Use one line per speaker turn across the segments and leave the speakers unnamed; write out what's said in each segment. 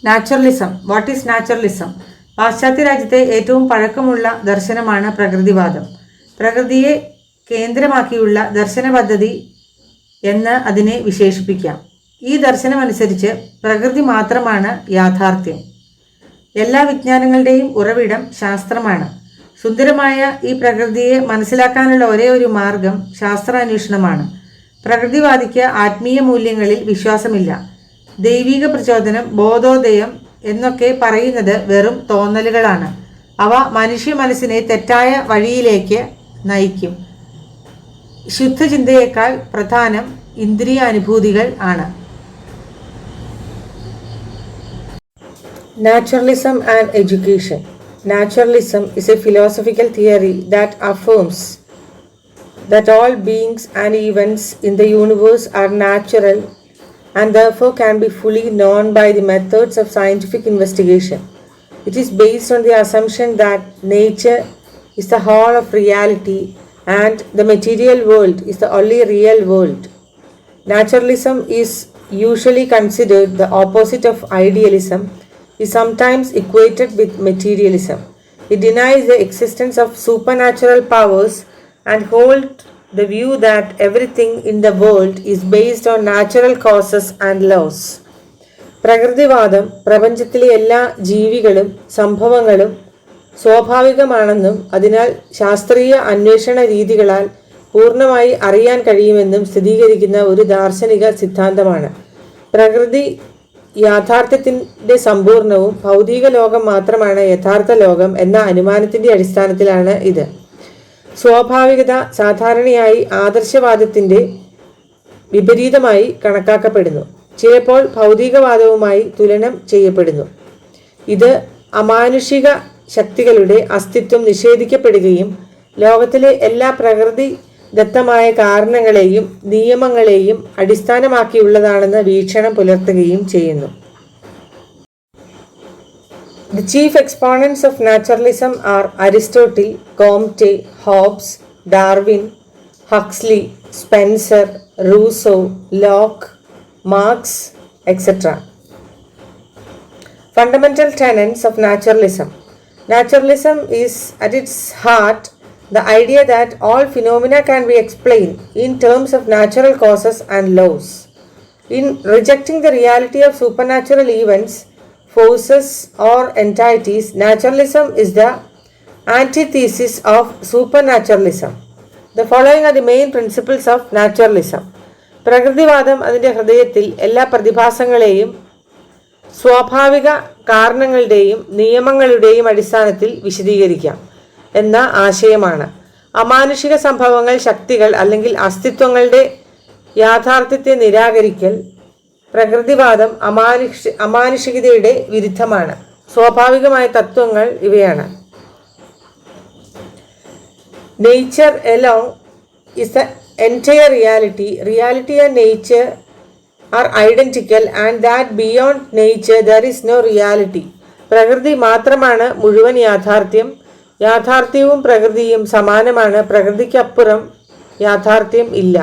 Naturalism. What is naturalism? പാശ്ചാത്യ രാജ്യത്തെ ഏറ്റവും പഴക്കമുള്ള ദർശനമാണ് പ്രകൃതിവാദം. പ്രകൃതിയെ കേന്ദ്രമാക്കിയുള്ള ദർശന പദ്ധതി എന്ന് അതിനെ വിശേഷിപ്പിക്കാം. ഈ ദർശനമനുസരിച്ച് പ്രകൃതി മാത്രമാണ് യാഥാർത്ഥ്യം. എല്ലാ വിജ്ഞാനങ്ങളുടെയും ഉറവിടം ശാസ്ത്രമാണ്. സുന്ദരമായ ഈ പ്രകൃതിയെ മനസ്സിലാക്കാനുള്ള ഒരേ ഒരു മാർഗം ശാസ്ത്രാന്വേഷണമാണ്. പ്രകൃതിവാദിക്ക് ആത്മീയ മൂല്യങ്ങളിൽ വിശ്വാസമില്ല. ദൈവിക പ്രചോദനം, ബോധോദയം എന്നൊക്കെ പറയുന്നത് വെറും തോന്നലുകളാണ്. അവ മനുഷ്യ മനസ്സിനെ തെറ്റായ വഴിയിലേക്ക് നയിക്കും. ശുദ്ധചിന്തയേക്കാൾ പ്രധാനം ഇന്ദ്രിയാനുഭൂതികൾ ആണ്. Naturalism and education. Naturalism is a philosophical theory that affirms that all beings and events in the universe are natural and therefore can be fully known by the methods of scientific investigation. It is based on the assumption that nature is the whole of reality and the material world is the only real world. Naturalism is usually considered the opposite of idealism, is sometimes equated with materialism. It denies the existence of supernatural powers and holds the view that everything in the world is based on natural causes and laws. പ്രകൃതിവാദം പ്രപഞ്ചത്തിലെ എല്ലാ ജീവികളും സംഭവങ്ങളും സ്വാഭാവികമാണെന്നും അതിനാൽ ശാസ്ത്രീയ അന്വേഷണ രീതികളാൽ പൂർണ്ണമായി അറിയാൻ കഴിയുമെന്നും സ്ഥിരീകരിക്കുന്ന ഒരു ദാർശനിക സിദ്ധാന്തമാണ്. പ്രകൃതി യാഥാർത്ഥ്യത്തിൻ്റെ സമ്പൂർണവും ഭൗതിക ലോകം മാത്രമാണ് യഥാർത്ഥ ലോകം എന്ന അനുമാനത്തിൻ്റെ അടിസ്ഥാനത്തിലാണ് ഇത്. സ്വാഭാവികത സാധാരണയായി ആദർശവാദത്തിൻ്റെ വിപരീതമായി കണക്കാക്കപ്പെടുന്നു. ചിലപ്പോൾ ഭൗതികവാദവുമായി തുലനം ചെയ്യപ്പെടുന്നു. ഇത് അമാനുഷിക ശക്തികളുടെ അസ്തിത്വം നിഷേധിക്കപ്പെടുകയും ലോകത്തിലെ എല്ലാ പ്രകൃതി ദത്തമായ കാരണങ്ങളെയും നിയമങ്ങളെയും അടിസ്ഥാനമാക്കിയുള്ളതാണെന്ന വീക്ഷണം പുലർത്തുകയും ചെയ്യുന്നു. The chief exponents of naturalism are Aristotle, Comte, Hobbes, Darwin, Huxley, Spencer, Rousseau, Locke, Marx, etc. Fundamental tenets of naturalism. Naturalism is at its heart the idea that all phenomena can be explained in terms of natural causes and laws. In rejecting the reality of supernatural events, forces or entities, naturalism is the antithesis of supernaturalism. The following are the main principles of naturalism. പ്രകൃതിവാദം അതിൻ്റെ ഹൃദയത്തിൽ എല്ലാ പ്രതിഭാസങ്ങളെയും സ്വാഭാവിക കാരണങ്ങളുടെയും നിയമങ്ങളുടെയും അടിസ്ഥാനത്തിൽ വിശദീകരിക്കാം എന്ന ആശയമാണ്. അമാനുഷിക സംഭവങ്ങൾ, ശക്തികൾ അല്ലെങ്കിൽ അസ്തിത്വങ്ങളുടെ യാഥാർത്ഥ്യത്തെ നിരാകരിക്കൽ. പ്രകൃതിവാദം അമാനുഷികതയുടെ വിരുദ്ധമാണ്. സ്വാഭാവികമായ തത്വങ്ങൾ ഇവയാണ്. Nature along is the entire reality. Reality and nature are identical and that beyond nature there is no reality. പ്രകൃതി മാത്രമാണ് മുഴുവൻ യാഥാർത്ഥ്യം. യാഥാർത്ഥ്യവും പ്രകൃതിയും സമാനമാണ്. പ്രകൃതിക്കപ്പുറം യാഥാർത്ഥ്യം ഇല്ല.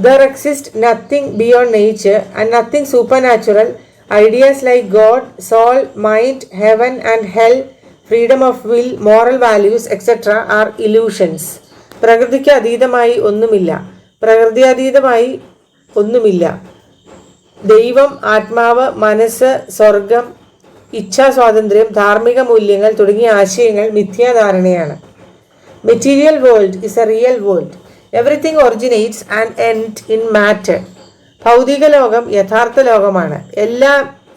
There exists nothing beyond nature and nothing supernatural. Ideas like God, soul, mind, heaven and hell, freedom of will, moral values, etc. are illusions. പ്രകൃതിക്ക് അതീതമായി ഒന്നുമില്ല. പ്രകൃതി അതീതമായി ഒന്നുമില്ല. ദൈവം, ആത്മാവ്, മനസ്സ്, സ്വർഗം, ഇച്ഛാസ്വാതന്ത്ര്യം, ധാർമ്മിക മൂല്യങ്ങൾ തുടങ്ങിയ ആശയങ്ങൾ മിഥ്യാധാരണയാണ്. Material world is a real world. Everything originates and end in matter. ഭൗതിക ലോകം യഥാർത്ഥ ലോകമാണ്.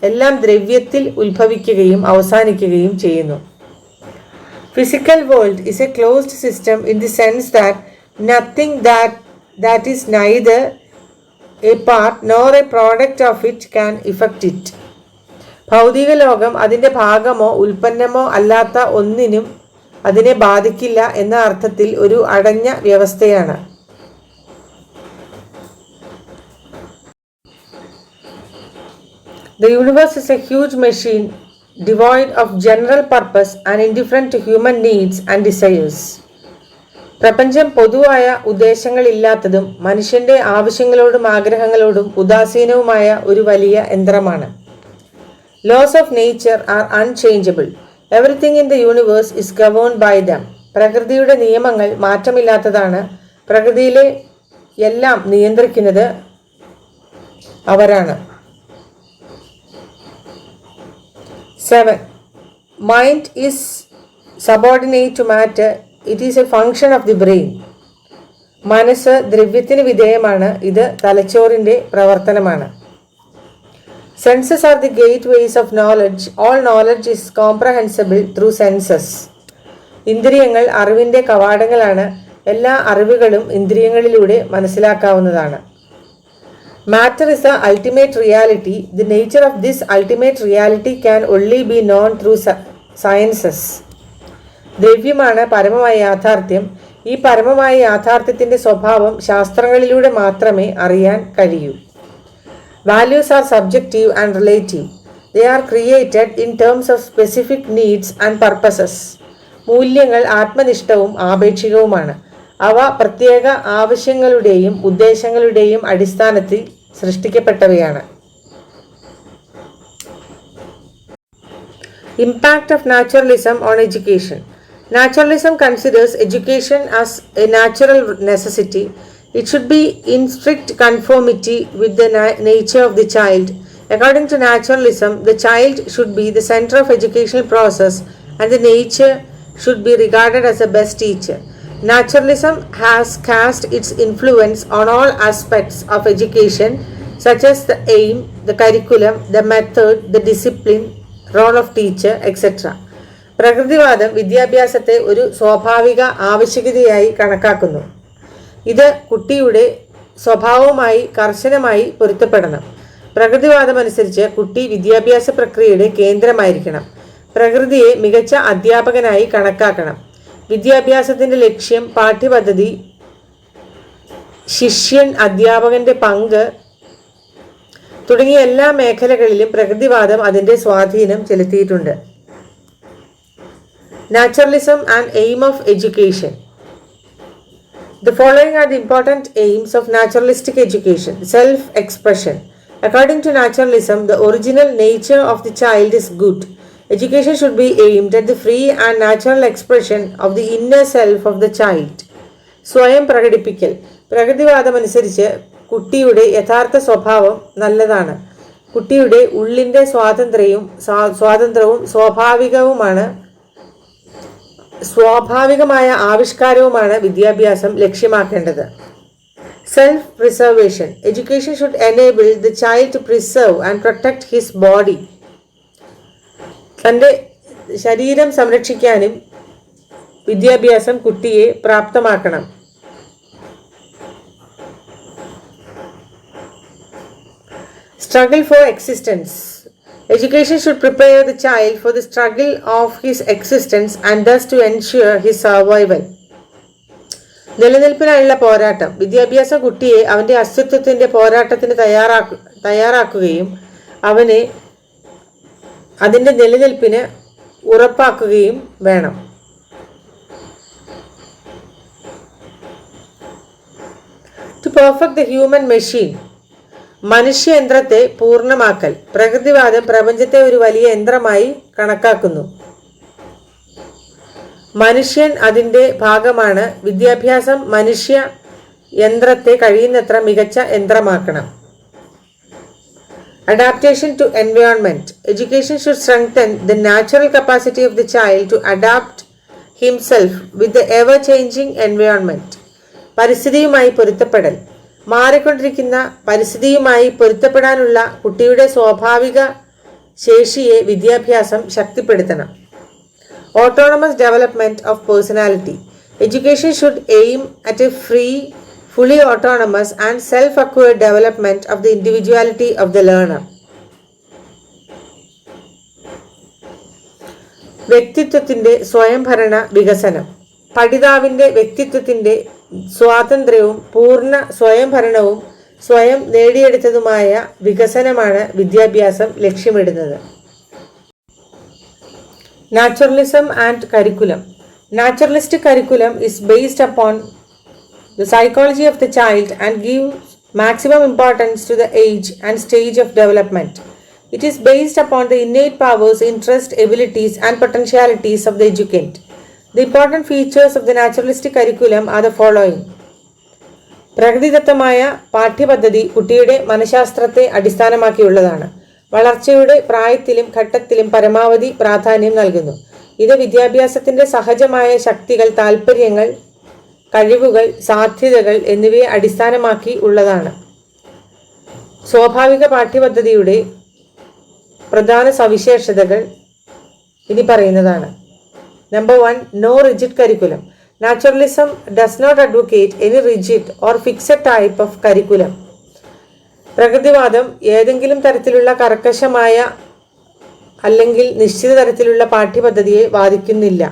എല്ലാം ദ്രവ്യത്തിൽ ഉത്ഭവിക്കുകയും അവസാനിക്കുകയും ചെയ്യുന്നു. Physical world is a closed system in the sense that nothing that is neither a part nor a product of it can affect it. ഭൗതിക ലോകം അതിൻ്റെ ഭാഗമോ ഉൽപ്പന്നമോ അല്ലാത്ത ഒന്നിനും അതിനെ ബാധിക്കില്ല എന്ന അർത്ഥത്തിൽ ഒരു അടഞ്ഞ വ്യവസ്ഥയാണ്. The universe is a huge machine devoid of general purpose and indifferent to human needs and desires. പ്രപഞ്ചം പൊതുവായ ഉദ്ദേശങ്ങളില്ലാത്തതും മനുഷ്യന്റെ ആവശ്യങ്ങളോടും ആഗ്രഹങ്ങളോടും ഉദാസീനവുമായ ഒരു വലിയ യന്ത്രമാണ്. Laws of nature are unchangeable. Everything in the universe is governed by them. പ്രകൃതിയുടെ നിയമങ്ങൾ മാറ്റമില്ലാത്തതാണ്. പ്രകൃതിയിലെ എല്ലാം നിയന്ത്രിക്കുന്നത് അവരാണ്. 7. Mind is subordinate to matter. It is a function of the brain. മനസ്സ് ദ്രവ്യത്തിന് വിധേയമാണ്. ഇത് തലച്ചോറിന്റെ പ്രവർത്തനമാണ്. Senses are the gateways of knowledge. All knowledge is comprehensible through senses. ഇന്ദ്രിയങ്ങൾ അറിവിന്റെ കവാടങ്ങളാണ്. എല്ലാ അറിവുകളും ഇന്ദ്രിയങ്ങളിലൂടെ മനസ്സിലാക്കാവുന്നതാണ്. Matter is the ultimate reality. The nature of this ultimate reality can only be known through sciences. ദ്രവ്യമാണ് പരമമായ യാഥാർത്ഥ്യം. ഈ പരമമായ യാഥാർത്ഥ്യത്തിന്റെ സ്വഭാവം ശാസ്ത്രങ്ങളിലൂടെ മാത്രമേ അറിയാൻ കഴിയൂ. Values are subjective and relative. They are created in terms of specific needs and purposes. മൂല്യങ്ങൾ ആത്മനിഷ്ഠവും ആപേക്ഷികവുമാണ്. അവ പ്രത്യേക ആവശ്യങ്ങളുടെയും ഉദ്ദേശങ്ങളുടെയും അടിസ്ഥാനത്തിൽ സൃഷ്ടിക്കപ്പെട്ടവയാണ്. Impact of naturalism on education. Naturalism considers education as a natural necessity. It should be in strict conformity with the nature of the child. According to naturalism, the child should be the center of educational process and the nature should be regarded as the best teacher. Naturalism has cast its influence on all aspects of education, such as the aim, the curriculum, the method, the discipline, role of teacher, etc. പ്രകൃതിവാദം വിദ്യാഭ്യാസത്തെ ഒരു സ്വാഭാവിക ആവശ്യകതയായി കണക്കാക്കുന്നു. ഇത് കുട്ടിയുടെ സ്വഭാവവുമായി കർശനമായി പൊരുത്തപ്പെടണം. പ്രകൃതിവാദമനുസരിച്ച് കുട്ടി വിദ്യാഭ്യാസ പ്രക്രിയയുടെ കേന്ദ്രമായിരിക്കണം. പ്രകൃതിയെ മികച്ച അധ്യാപകനായി കണക്കാക്കണം. വിദ്യാഭ്യാസത്തിന്റെ ലക്ഷ്യം, പാഠ്യപദ്ധതി, ശിഷ്യൻ, അധ്യാപകന്റെ പങ്ക് തുടങ്ങിയ എല്ലാ മേഖലകളിലും പ്രകൃതിവാദം അതിന്റെ സ്വാധീനം ചെലുത്തിയിട്ടുണ്ട്. Naturalism and aim of education. The following are the important aims of naturalistic education. Self-expression. According to naturalism, the original nature of the child is good. Education should be aimed at the free and natural expression of the inner self of the child. സ്വയം പ്രകടിപ്പിക്കൽ. പ്രകൃതിവാദമനുസരിച്ച് കുട്ടിയുടെ യഥാർത്ഥ സ്വഭാവം നല്ലതാണ്. കുട്ടിയുടെ ഉള്ളിൻ്റെ സ്വാതന്ത്ര്യവും സ്വാഭാവികമായ ആവിഷ്കാരവുമാണ് വിദ്യാഭ്യാസം ലക്ഷ്യമാക്കേണ്ടത്. Self preservation. Education should enable the child to preserve and protect his body. തൻ്റെ ശരീരം സംരക്ഷിക്കാനും വിദ്യാഭ്യാസം കുട്ടിയെ പ്രാപ്തമാക്കണം. Struggle for existence. Education should prepare the child for the struggle of his existence and thus to ensure his survival. നിലനിൽപ്പിനായുള്ള പോരാട്ടം. വിദ്യാഭ്യാസം കുട്ടിയെ അവൻ്റെ അസ്തിത്വത്തിൻ്റെ പോരാട്ടത്തിന് തയ്യാറാക്കുകയും അവനെ അതിൻ്റെ നിലനിൽപ്പിന് ഉറപ്പാക്കുകയും വേണം. To perfect the human machine. മനുഷ്യയന്ത്രത്തെ പൂർണ്ണമാക്കൽ. പ്രകൃതിവാദം പ്രപഞ്ചത്തെ ഒരു വലിയ യന്ത്രമായി കണക്കാക്കുന്നു. മനുഷ്യൻ അതിൻ്റെ ഭാഗമാണ്. വിദ്യാഭ്യാസം മനുഷ്യ യന്ത്രത്തെ കഴിയുന്നത്ര മികച്ച യന്ത്രമാക്കണം. Adaptation to environment. Education should strengthen the natural capacity of the child to adapt himself with the ever-changing environment. പരിസ്ഥിതിയുമായി പൊരുത്തപ്പെടൽ. മാറിക്കൊണ്ടിരിക്കുന്ന പരിസ്ഥിതിയുമായി പൊരുത്തപ്പെടാനുള്ള കുട്ടിയുടെ സ്വാഭാവിക ശേഷിയെ വിദ്യാഭ്യാസം ശക്തിപ്പെടുത്തണം. Autonomous development of personality. Education should aim at a free, fully autonomous and self-acquired development of the individuality of the learner. വ്യക്തിത്വത്തിന്റെ സ്വയംഭരണ വികസനം. പഠിതാവിന്റെ വ്യക്തിത്വത്തിന്റെ സ്വാതന്ത്ര്യവും പൂർണ്ണ സ്വയംഭരണവും സ്വയം നേടിയെടുത്തതുമായ വികസനമാണ് വിദ്യാഭ്യാസം ലക്ഷ്യമിടുന്നത്. Naturalism and curriculum. Naturalistic curriculum is based upon the psychology of the child and gives maximum importance to the age and stage of development. It is based upon the innate powers, interests, abilities, and potentialities of the educand. The important features of the naturalistic curriculum are the following. പ്രകൃതിദത്തമായ പാഠ്യപദ്ധതി കുട്ടിയുടെ മനഃശാസ്ത്രത്തെ അടിസ്ഥാനമാക്കിയുള്ളതാണ്. വളർച്ചയുടെ പ്രായത്തിലും ഘട്ടത്തിലും പരമാവധി പ്രാധാന്യം നൽകുന്നു. ഇത് വിദ്യാഭ്യാസത്തിന്റെ സഹജമായ ശക്തികൾ, താൽപ്പര്യങ്ങൾ, കഴിവുകൾ, സാധ്യതകൾ എന്നിവയെ അടിസ്ഥാനമാക്കി ഉള്ളതാണ്. സ്വാഭാവിക പാഠ്യപദ്ധതിയുടെ പ്രധാന സവിശേഷതകൾ ഇനി പറയുന്നതാണ്. Number 1, no rigid curriculum. Naturalism does not advocate any rigid or fixed type of curriculum. പ്രകൃതിവാദം ഏതെങ്കിലും തരത്തിലുള്ള കർക്കശമായ അല്ലെങ്കിൽ നിശ്ചിത തരത്തിലുള്ള പാഠ്യപദ്ധതിയെ വാദിക്കുന്നില്ല.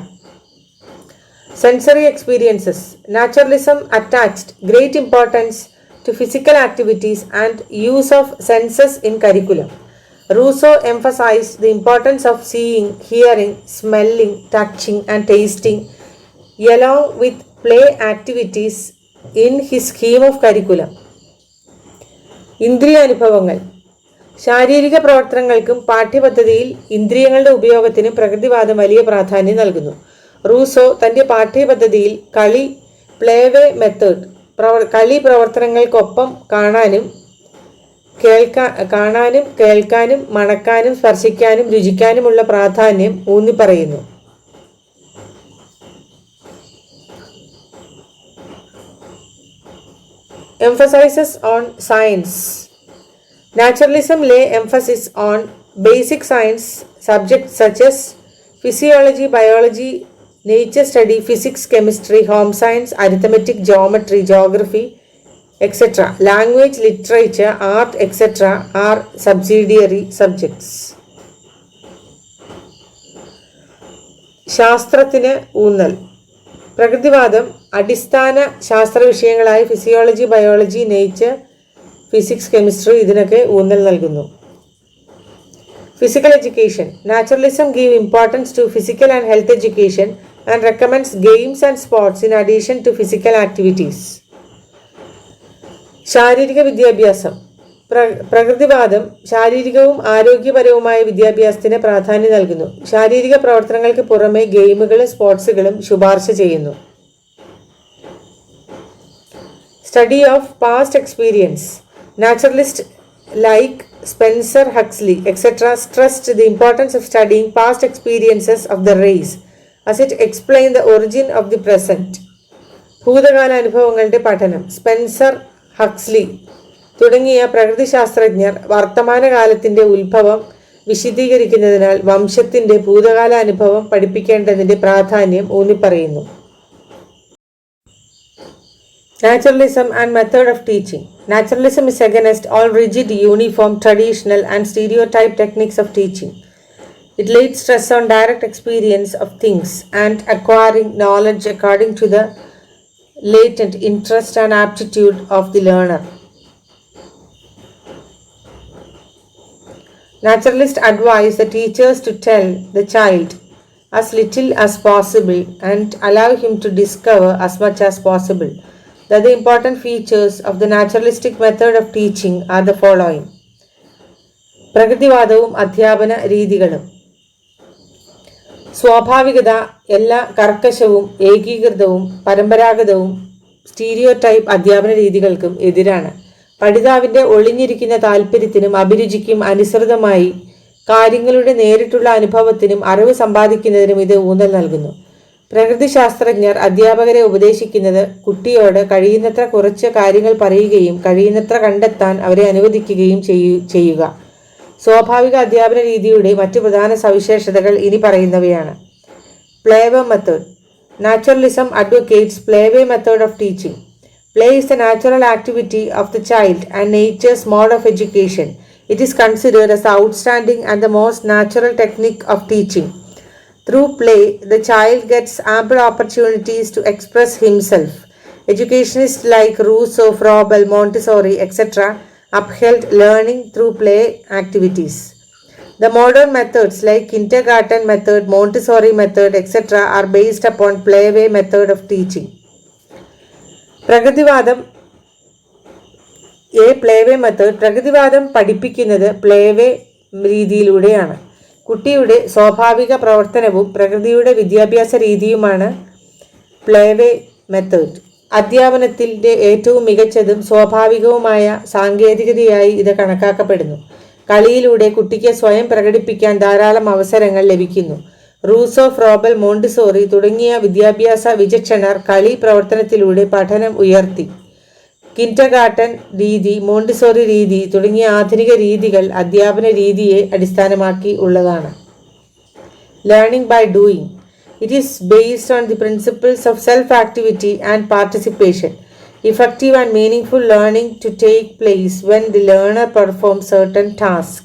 Sensory experiences. Naturalism attached great importance to physical activities and use of senses in curriculum. Rousseau emphasized the importance of seeing, hearing, smelling, touching, and tasting, along with play activities in his scheme of curriculum. ഇന്ദ്രിയ അനുഭവങ്ങൾ. ശാരീരിക പ്രവർത്തനങ്ങൾക്കും പാഠ്യപദ്ധതിയിൽ ഇന്ദ്രിയങ്ങളുടെ ഉപയോഗത്തിനും പ്രകൃതിവാദം വലിയ പ്രാധാന്യം നൽകുന്നു. Rousseau തൻ്റെ പാഠ്യപദ്ധതിയിൽ പ്ലേവേ മെത്തേഡ്, കളി പ്രവർത്തനങ്ങൾക്കൊപ്പം കാണാനും കേൾക്കാനും മണക്കാനും സ്പർശിക്കാനും രുചിക്കാനുമുള്ള പ്രാധാന്യം ഊന്നിപ്പറയുന്നു. Emphasizes on science. Naturalism lay emphasis on basic science subjects such as physiology, biology, nature study, physics, chemistry, home science, arithmetic, geometry, geography, etc. Language, literature, art, etc. are subsidiary subjects. ശാസ്ത്രത്തിന് ഊന്നൽ. പ്രകൃതിവാദം അടിസ്ഥാന ശാസ്ത്ര വിഷയങ്ങളായ physiology, biology, nature, physics, chemistry ഇതിനൊക്കെ ഊന്നൽ നൽകുന്നു. Physical education. Naturalism give importance to physical and health education and recommends games and sports in addition to physical activities. ശാരീരിക വിദ്യാഭ്യാസം. പ്രകൃതിവാദം ശാരീരികവും ആരോഗ്യപരവുമായ വിദ്യാഭ്യാസത്തിന് പ്രാധാന്യം നൽകുന്നു. ശാരീരിക പ്രവർത്തനങ്ങൾക്ക് പുറമെ ഗെയിമുകളും സ്പോർട്സുകളും ശുപാർശ ചെയ്യുന്നു. Study of past experience. Naturalist like Spencer, Huxley, etc. stressed the importance of studying past experiences of the race as it explained the origin of the present. ഭൂതകാല അനുഭവങ്ങളുടെ പഠനം. സ്പെൻസർ, ഹക്സ്ലി തുടങ്ങിയ പ്രകൃതിശാസ്ത്രജ്ഞർ വർത്തമാനകാലത്തിന്റെ ഉത്ഭവം വിശദീകരിക്കുന്നതിനാൽ വംശത്തിന്റെ ഭൂതകാല അനുഭവം പഠിപ്പിക്കേണ്ടതിന്റെ പ്രാധാന്യം ഊന്നിപ്പറയുന്നു. Naturalism and method of teaching. Naturalism is against all rigid, uniform, traditional, and stereotype techniques of teaching. It laid stress on direct experience of things and acquiring knowledge according to the latent interest and aptitude of the learner. Naturalists advise the teachers to tell the child as little as possible and allow him to discover as much as possible. The important features of the naturalistic method of teaching are the following. പ്രകൃതിവാദവും അധ്യാപന രീതികളും. സ്വാഭാവികത എല്ലാ കർക്കശവും ഏകീകൃതവും പരമ്പരാഗതവും stereotype അധ്യാപന രീതികൾക്കും എതിരാണ്. പഠിതാവിൻ്റെ ഒളിഞ്ഞിരിക്കുന്ന താല്പര്യത്തിനും അഭിരുചിക്കും അനുസൃതമായി കാര്യങ്ങളുടെ നേരിട്ടുള്ള അനുഭവത്തിനും അറിവ് സമ്പാദിക്കുന്നതിനും ഇത് ഊന്നൽ നൽകുന്നു. പ്രകൃതിശാസ്ത്രജ്ഞർ അധ്യാപകരെ ഉപദേശിക്കുന്നത് കുട്ടിയോട് കഴിയുന്നത്ര കുറച്ച് കാര്യങ്ങൾ പറയുകയും കഴിയുന്നത്ര കണ്ടെത്താൻ അവരെ അനുവദിക്കുകയും ചെയ്യുക. സ്വാഭാവിക അധ്യാപന രീതിയുടെ മറ്റു പ്രധാന സവിശേഷതകൾ ഇനി പറയുന്നവയാണ്. പ്ലേവേ method. Naturalism advocates പ്ലേവേ method of teaching. Play is the natural activity of the child and nature's mode of education. It is considered as the outstanding and the most natural technique of teaching. Through play, the child gets ample opportunities to express himself. Educationists like Rousseau, Froebel, Montessori, etc. upheld learning through play activities. The modern methods like kindergarten method, Montessori method, etc. are based upon play-way method of teaching. പ്രകൃതിവാദം play way method. പ്രകൃതിവാദം പഠിപ്പിക്കുന്നത് play way രീതിയിലൂടെയാണ്. കുട്ടിയുടെ സ്വാഭാവിക പ്രവർത്തനവും പ്രകൃതിയുടെ വിദ്യാഭ്യാസ രീതിയുമാണ് പ്ലേവേ method. അധ്യാപനത്തിൻ്റെ ഏറ്റവും മികച്ചതും സ്വാഭാവികവുമായ സാങ്കേതികതയായി ഇത് കണക്കാക്കപ്പെടുന്നു. കളിയിലൂടെ കുട്ടിക്ക് സ്വയം പ്രകടിപ്പിക്കാൻ ധാരാളം അവസരങ്ങൾ ലഭിക്കുന്നു. റൂസോ, ഫ്രോബൽ, മോണ്ടിസോറി തുടങ്ങിയ വിദ്യാഭ്യാസ വിചക്ഷണർ കളി പ്രവർത്തനത്തിലൂടെ പഠനം ഉയർത്തി. കിൻഡർഗാർട്ടൻ രീതി, മോണ്ടിസോറി രീതി തുടങ്ങിയ ആധുനിക രീതികൾ അധ്യാപന രീതിയെ അടിസ്ഥാനമാക്കി ഉള്ളതാണ്. Learning by doing. It is based on the principles of self-activity and participation. Effective and meaningful learning to take place when the learner performs certain tasks.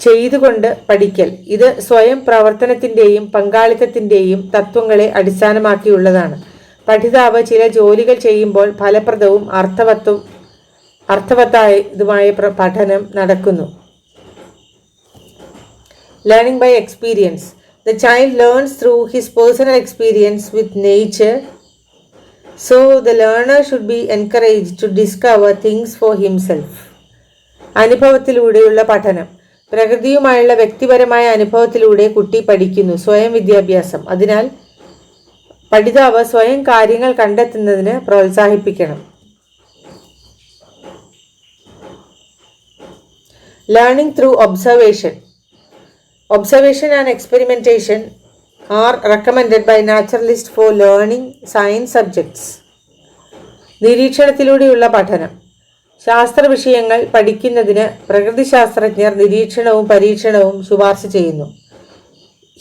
ചെയ്തുകൊണ്ട് പഠിക്കൽ. ഇത് സ്വയം പ്രവർത്തനത്തിൻ്റെയും പങ്കാളിത്തത്തിൻ്റെയും തത്വങ്ങളെ അടിസ്ഥാനമാക്കിയുള്ളതാണ്. പഠിതാവ് ചില ജോലികൾ ചെയ്യുമ്പോൾ ഫലപ്രദവും അർത്ഥവത്തായതുമായ പഠനം നടക്കുന്നു. Learning by experience. The child learns through his personal experience with nature, so the learner should be encouraged to discover things for himself. അനുഭവത്തിലൂടെയുള്ള പഠനം. പ്രകൃതിയുമായുള്ള വ്യക്തിപരമായ അനുഭവത്തിലൂടെ കുട്ടി പഠിക്കുന്നു. സ്വയം വിദ്യാഭ്യാസം. അതിനാൽ പഠിതാവ് സ്വയം കാര്യങ്ങൾ കണ്ടെത്തുന്നതിന് പ്രോത്സാഹിപ്പിക്കണം. Learning through observation. Observation and experimentation are recommended by naturalists for learning science subjects. നിരീക്ഷണത്തിലൂടെയുള്ള പഠനം. ശാസ്ത്ര വിഷയങ്ങൾ പഠിക്കുന്നതിന് പ്രകൃതിശാസ്ത്രജ്ഞർ നിരീക്ഷണവും പരീക്ഷണവും ശുപാർശ ചെയ്യുന്നു.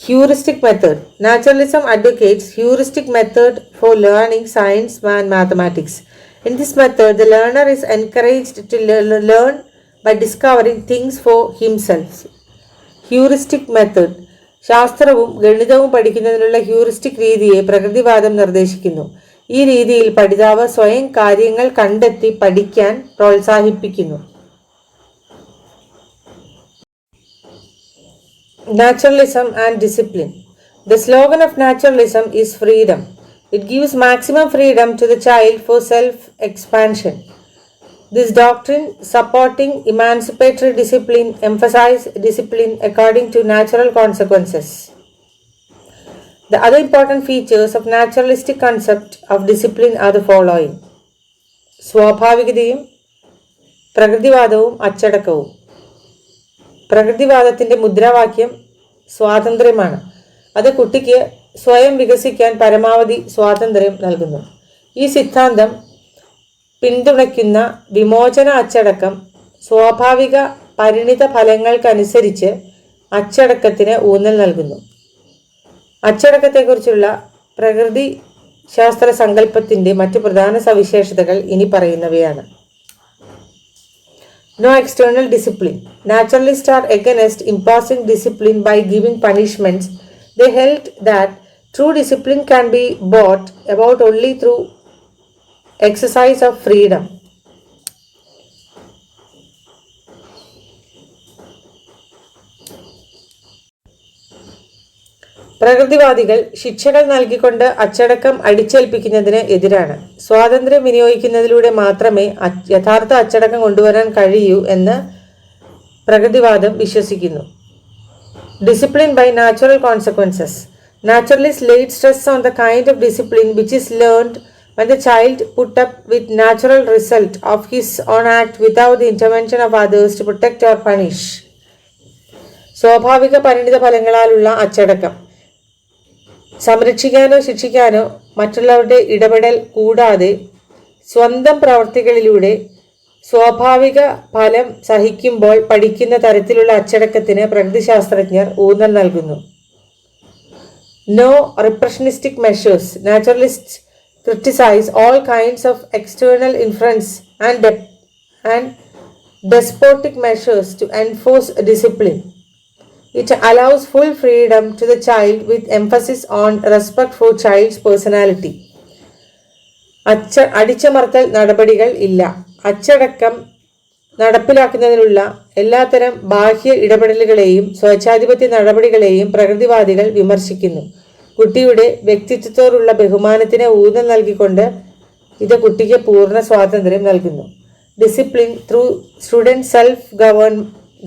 Heuristic method. Naturalism advocates heuristic method for learning science and mathematics. In this method, the learner is encouraged to learn by discovering things for himself. Heuristic method. ശാസ്ത്രവും ഗണിതവും പഠിക്കുന്നതിനുള്ള heuristic രീതിയെ പ്രകൃതിവാദം നിർദ്ദേശിക്കുന്നു. ഈ രീതിയിൽ പഠിതാവ് സ്വയം കാര്യങ്ങൾ കണ്ടെത്തി പഠിക്കാൻ പ്രോത്സാഹിപ്പിക്കുന്നു. Naturalism and discipline. The slogan of naturalism is freedom. It gives maximum freedom to the child for self-expansion. This doctrine, supporting emancipatory discipline, emphasizes discipline according to natural consequences. The other important features of naturalistic concept of discipline are the following. സ്വാഭാവികതയും പ്രകൃതിവാദവും അച്ചടക്കവും. പ്രകൃതിവാദത്തിൻ്റെ മുദ്രാവാക്യം സ്വാതന്ത്ര്യമാണ്. അത് കുട്ടിക്ക് സ്വയം വികസിക്കാൻ പരമാവധി സ്വാതന്ത്ര്യം നൽകുന്നു. ഈ സിദ്ധാന്തം പിന്തുണയ്ക്കുന്ന വിമോചന അച്ചടക്കം സ്വാഭാവിക പരിണിത ഫലങ്ങൾക്കനുസരിച്ച് അച്ചടക്കത്തിന് ഊന്നൽ നൽകുന്നു. അച്ചടക്കത്തെക്കുറിച്ചുള്ള പ്രകൃതി ശാസ്ത്ര സങ്കല്പത്തിൻ്റെ മറ്റ് പ്രധാന സവിശേഷതകൾ ഇനി പറയുന്നവയാണ്. No external discipline. Naturalists are against imposing discipline by giving punishments. They held that true discipline can be brought about only through exercise of freedom. പ്രകൃതിവാദികൾ ശിക്ഷകൾ നൽകിക്കൊണ്ട് അച്ചടക്കം അടിച്ചേൽപ്പിക്കുന്നതിന് എതിരാണ്. സ്വാതന്ത്ര്യം വിനിയോഗിക്കുന്നതിലൂടെ മാത്രമേ യഥാർത്ഥ അച്ചടക്കം കൊണ്ടുവരാൻ കഴിയൂ എന്ന് പ്രകൃതിവാദം വിശ്വസിക്കുന്നു. Discipline by natural consequences. Naturalists laid stress on the kind of discipline which is learned when the child put up with natural result of his own act without the intervention of others to protect or punish. സ്വാഭാവിക പരിണിത ഫലങ്ങളാലുള്ള അച്ചടക്കം. സംരക്ഷിക്കാനോ ശിക്ഷിക്കാനോ മറ്റുള്ളവരുടെ ഇടപെടൽ കൂടാതെ സ്വന്തം പ്രവർത്തികളിലൂടെ സ്വാഭാവിക ഫലം സഹിക്കുമ്പോൾ പഠിക്കുന്ന തരത്തിലുള്ള അച്ചടക്കത്തിന് പ്രകൃതിശാസ്ത്രജ്ഞർ ഊന്നൽ നൽകുന്നു. No repressionistic measures. Naturalists criticize all kinds of external influence and despotic measures to enforce discipline. It allows full freedom to the child with emphasis on respect for child's personality. അടിച്ചമർത്തൽ നടപടികൾ ഇല്ല. അച്ചടക്കം നടപ്പിലാക്കുന്നതിനുള്ള എല്ലാത്തരം ബാഹ്യ ഇടപെടലുകളെയും സ്വേച്ഛാധിപത്യ നടപടികളെയും പ്രകൃതിവാദികൾ വിമർശിക്കുന്നു. കുട്ടിയുടെ വ്യക്തിത്വത്തോടുള്ള ബഹുമാനത്തിന് ഊന്നൽ നൽകിക്കൊണ്ട് ഇത് കുട്ടിക്ക് പൂർണ്ണ സ്വാതന്ത്ര്യം നൽകുന്നു. Discipline through student self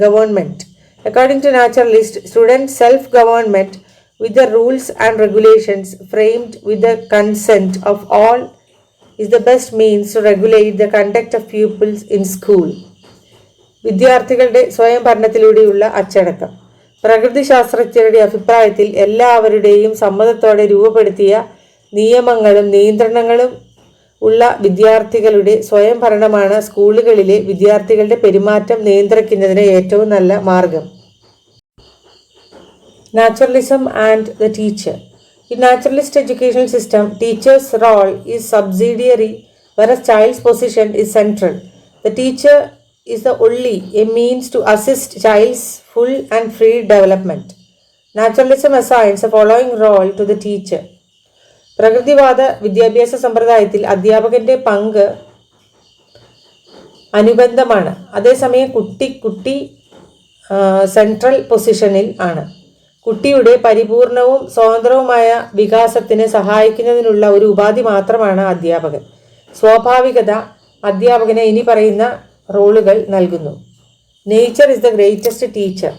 government. According to naturalists, student self-government with the rules and regulations framed with the consent of all is the best means to regulate the conduct of pupils in school. വിദ്യാർത്ഥികളുടെ സ്വയം ഭരണത്തിലൂടെയുള്ള അച്ചടക്കം. പ്രകൃതിശാസ്ത്രജ്ഞരുടെ അഭിപ്രായത്തിൽ എല്ലാവരുടെയും സമ്മതത്തോടെ രൂപപ്പെടുത്തിയ നിയമങ്ങളും നിയന്ത്രണങ്ങളും ഉള്ള വിദ്യാർത്ഥികളുടെ സ്വയം ഭരണമാണ് സ്കൂളുകളിലെ വിദ്യാർത്ഥികളുടെ പെരുമാറ്റം നിയന്ത്രിക്കുന്നതിന് ഏറ്റവും നല്ല മാർഗം. Naturalism and the teacher. In naturalist educational system, teacher's role is subsidiary, whereas child's position is central. The teacher is the only a means to assist child's full and free development. Naturalism assigns the following role to the teacher. പ്രകൃതിവാദ വിദ്യാഭ്യാസ സമ്പ്രദായത്തിൽ അധ്യാപകന്റെ പങ്ക് അനുബന്ധമാണ്. അതേസമയം കുട്ടി central പൊസിഷനിൽ ആണ്. കുട്ടിയുടെ പരിപൂർണവും സ്വതന്ത്രവുമായ വികാസത്തിന് സഹായിക്കുന്നതിനുള്ള ഒരു ഉപാധി മാത്രമാണ് അധ്യാപകൻ. സ്വാഭാവികത അധ്യാപകന് ഇനി പറയുന്ന റോളുകൾ നൽകുന്നു. Nature is the greatest teacher.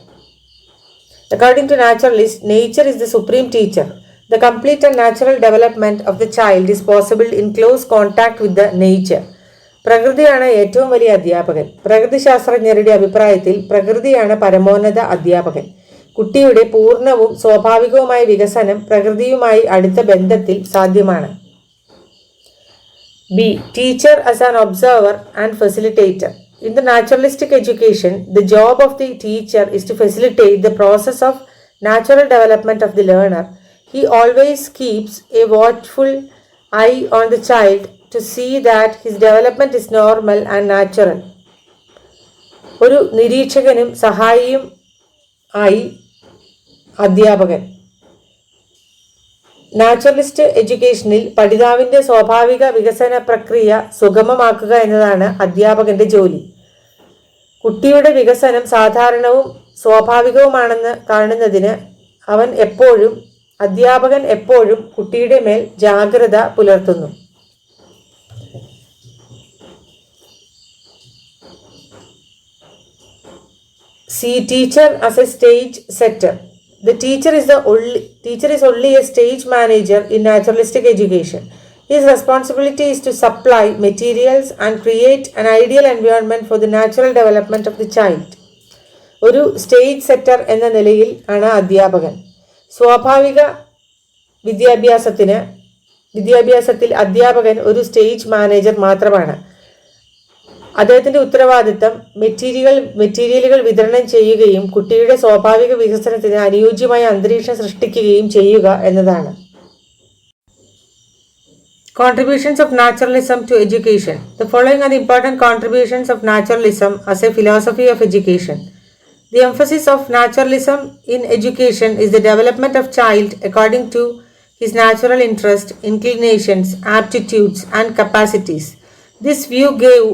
According to naturalist, nature is the supreme teacher. The complete and natural development of the child is possible in close contact with the nature. പ്രകൃതിയാണ് ഏറ്റവും വലിയ അധ്യാപകൻ. പ്രകൃതിശാസ്ത്രജ്ഞരുടെ അഭിപ്രായത്തിൽ പ്രകൃതിയാണ് പരമോന്നത അധ്യാപകൻ. കുട്ടിയുടെ പൂർണ്ണവും സ്വാഭാവികവുമായ വികസനം പ്രകൃതിയുമായി അടുത്ത ബന്ധത്തിൽ സാധ്യമാണ്. B. Teacher as an observer and facilitator. In the naturalistic education, the job of the teacher is to facilitate the process of natural development of the learner. He always keeps a watchful eye on the child to see that his development is normal and natural. ഒരു നിരീക്ഷകനും സഹായിയും ആയി അധ്യാപകൻ. Naturalist എഡ്യൂക്കേഷനിൽ പഠിതാവിൻ്റെ സ്വാഭാവിക വികസന പ്രക്രിയ സുഗമമാക്കുക എന്നതാണ് അധ്യാപകന്റെ ജോലി. കുട്ടിയുടെ വികസനം സാധാരണവും സ്വാഭാവികവുമാണെന്ന് കാണുന്നതിന് അധ്യാപകൻ എപ്പോഴും കുട്ടിയുടെ മേൽ ജാഗ്രത പുലർത്തുന്നു. See, teacher as a stage setter. The teacher is only a stage manager in naturalistic education. His responsibility is to supply materials and create an ideal environment for the natural development of the child. ഒരു stage സെറ്റർ എന്ന നിലയിൽ ആണ് അധ്യാപകൻ. സ്വാഭാവിക വിദ്യാഭ്യാസത്തിൽ അധ്യാപകൻ ഒരു stage manager മാത്രമാണ്. അദ്ദേഹത്തിന്റെ ഉത്തരവാദിത്തം മെറ്റീരിയലുകൾ വിതരണം ചെയ്യുകയും കുട്ടിയുടെ സ്വാഭാവിക വികസനത്തിന് അനുയോജ്യമായ അന്തരീക്ഷം സൃഷ്ടിക്കുകയും ചെയ്യുക എന്നതാണ്. Contributions of naturalism to education. The following are the important contributions of naturalism as a philosophy of education. The emphasis of naturalism in education is the development of child according to his natural interest, inclinations, aptitudes, and capacities. This view gave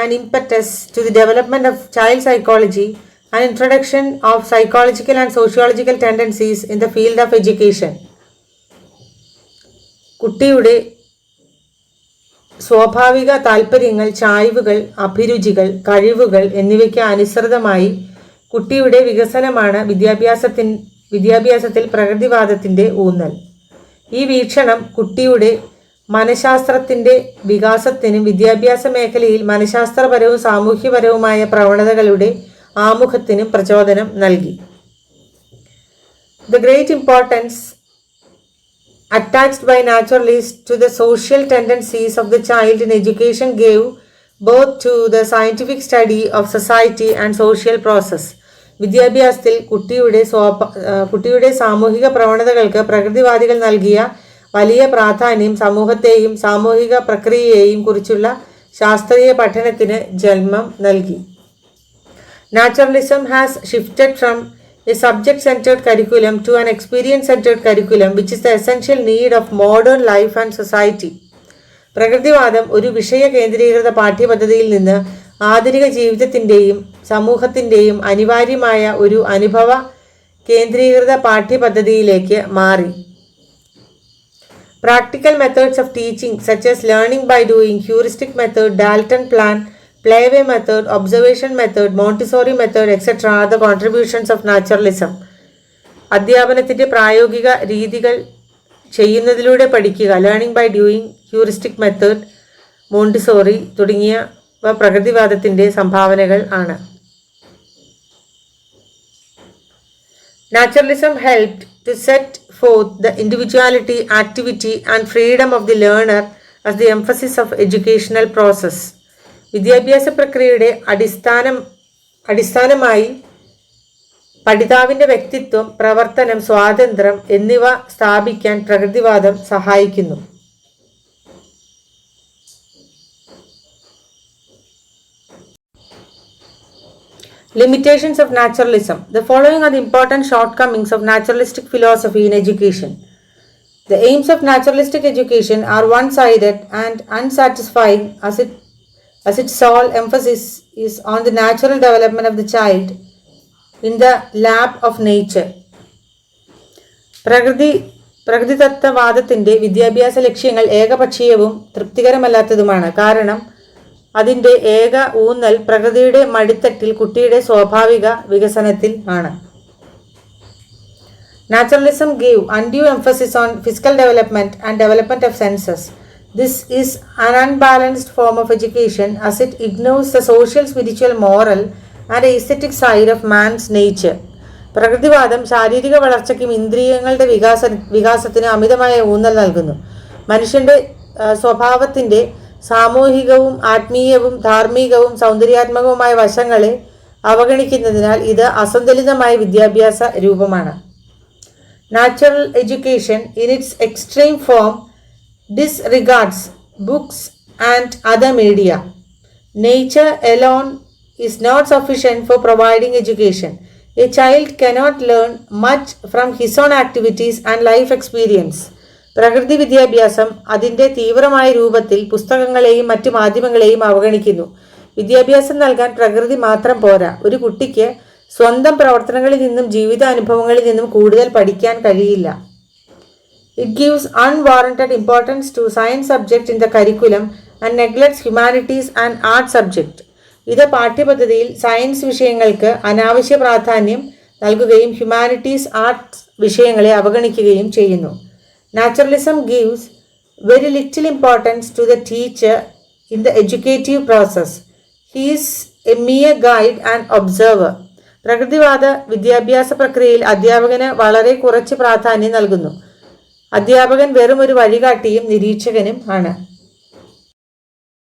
an impetus to the development of child psychology and introduction of psychological and sociological tendencies in the field of education. കുട്ടിയുടെ സ്വാഭാവിക താൽപ്പര്യങ്ങൾ, ചായ്വുകൾ, അഭിരുചികൾ, കഴിവുകൾ എന്നിവയ്ക്ക് അനുസൃതമായി കുട്ടിയുടെ വികസനമാണ് വിദ്യാഭ്യാസത്തിൽ പ്രകൃതിവാദത്തിൻ്റെ ഊന്നൽ. ഈ വീക്ഷണം കുട്ടിയുടെ മനഃശാസ്ത്രത്തിൻ്റെ വികാസത്തിനും വിദ്യാഭ്യാസ മേഖലയിൽ മനഃശാസ്ത്രപരവും സാമൂഹ്യപരവുമായ പ്രവണതകളുടെ ആമുഖത്തിനും പ്രചോദനം നൽകി. The great importance attached by naturalists to the social tendencies of the child in education gave birth to the scientific study of society and social process. വിദ്യാഭ്യാസത്തിൽ കുട്ടിയുടെ സാമൂഹിക പ്രവണതകൾക്ക് പ്രകൃതിവാദികൾ നൽകിയ വലിയ പ്രാധാന്യം സമൂഹത്തെയും സാമൂഹിക പ്രക്രിയയെയും കുറിച്ചുള്ള ശാസ്ത്രീയ പഠനത്തിന് ജന്മം നൽകി. Naturalism has shifted from a subject-centered curriculum to an experience-centered curriculum, which is the essential need of modern life and society. പ്രകൃതിവാദം ഒരു വിഷയ കേന്ദ്രീകൃത പാഠ്യപദ്ധതിയിൽ നിന്ന് ആധുനിക ജീവിതത്തിൻ്റെയും സമൂഹത്തിൻ്റെയും അനിവാര്യമായ ഒരു അനുഭവ കേന്ദ്രീകൃത പാഠ്യപദ്ധതിയിലേക്ക് മാറി. Practical methods of teaching such as learning by doing, heuristic method, Dalton plan, Playway method, observation method, Montessori method, etc. are the contributions of naturalism. അധ്യാപനത്തിൻ്റെ പ്രായോഗിക രീതികൾ ചെയ്യുന്നതിലൂടെ പഠിക്കുക, learning by doing, heuristic method, Montessori തുടങ്ങിയവ പ്രകൃതിവാദത്തിൻ്റെ സംഭാവനകൾ ആണ്. Naturalism helped to set forth the individuality, activity and freedom of the learner as the emphasis of educational process. വിദ്യാഭ്യാസ പ്രക്രിയയുടെ അടിസ്ഥാനമായി പഠിതാവിൻ്റെ വ്യക്തിത്വം, പ്രവർത്തനം, സ്വാതന്ത്ര്യം എന്നിവ സ്ഥാപിക്കാൻ പ്രകൃതിവാദം സഹായിക്കുന്നു. Limitations of naturalism. The following are the important shortcomings of naturalistic philosophy in education. The aims of naturalistic education are one-sided and unsatisfying as its sole emphasis is on the natural development of the child in the lap of nature. പ്രകൃതിതത്വവാദത്തിൻ്റെ വിദ്യാഭ്യാസ ലക്ഷ്യങ്ങൾ ഏകപക്ഷീയവും തൃപ്തികരമല്ലാത്തതുമാണ്. കാരണം അതിൻ്റെ ഏക ഊന്നൽ പ്രകൃതിയുടെ മടിത്തട്ടിൽ കുട്ടിയുടെ സ്വാഭാവിക വികസനത്തിൽ ആണ്. Naturalism gave undue emphasis on physical development and development of senses. This is an unbalanced form of education as it ignores the social, spiritual, moral and aesthetic side of man's nature. പ്രകൃതിവാദം ശാരീരിക വളർച്ചയ്ക്കും ഇന്ദ്രിയങ്ങളുടെ വികാസത്തിന് അമിതമായ ഊന്നൽ നൽകുന്നു. മനുഷ്യൻ്റെ സ്വഭാവത്തിൻ്റെ സാമൂഹികവും ആത്മീയവും ധാർമ്മികവും സൗന്ദര്യാത്മകവുമായ വശങ്ങളെ അവഗണിക്കുന്നതിനാൽ ഇത് അസന്തുലിതമായ വിദ്യാഭ്യാസ രൂപമാണ്. Natural education in its extreme form disregards books and other media. Nature alone is not sufficient for providing education. A child cannot learn much from his own activities and life experience. പ്രകൃതി വിദ്യാഭ്യാസം അതിൻ്റെ തീവ്രമായ രൂപത്തിൽ പുസ്തകങ്ങളെയും മറ്റു മാധ്യമങ്ങളെയും അവഗണിക്കുന്നു. വിദ്യാഭ്യാസം നൽകാൻ പ്രകൃതി മാത്രം പോരാ. ഒരു കുട്ടിക്ക് സ്വന്തം പ്രവർത്തനങ്ങളിൽ നിന്നും ജീവിതാനുഭവങ്ങളിൽ നിന്നും കൂടുതൽ പഠിക്കാൻ കഴിയില്ല. It gives unwarranted importance to science subject in the curriculum and neglects humanities and art subject. ഇത് പാഠ്യപദ്ധതിയിൽ സയൻസ് വിഷയങ്ങൾക്ക് അനാവശ്യ പ്രാധാന്യം നൽകുകയും ഹ്യൂമാനിറ്റീസ്, ആർട്സ് വിഷയങ്ങളെ അവഗണിക്കുകയും ചെയ്യുന്നു. Naturalism gives very little importance to the teacher in the educative process. He is a mere guide and observer. പ്രകൃതിവാദ വിദ്യാഭ്യാസ പ്രക്രിയയിൽ അധ്യാപകന് വളരെ കുറച്ച് പ്രാധാന്യം നൽകുന്നു. അധ്യാപകൻ വെറും ഒരു വഴികാട്ടിയും നിരീക്ഷകനും ആണ്.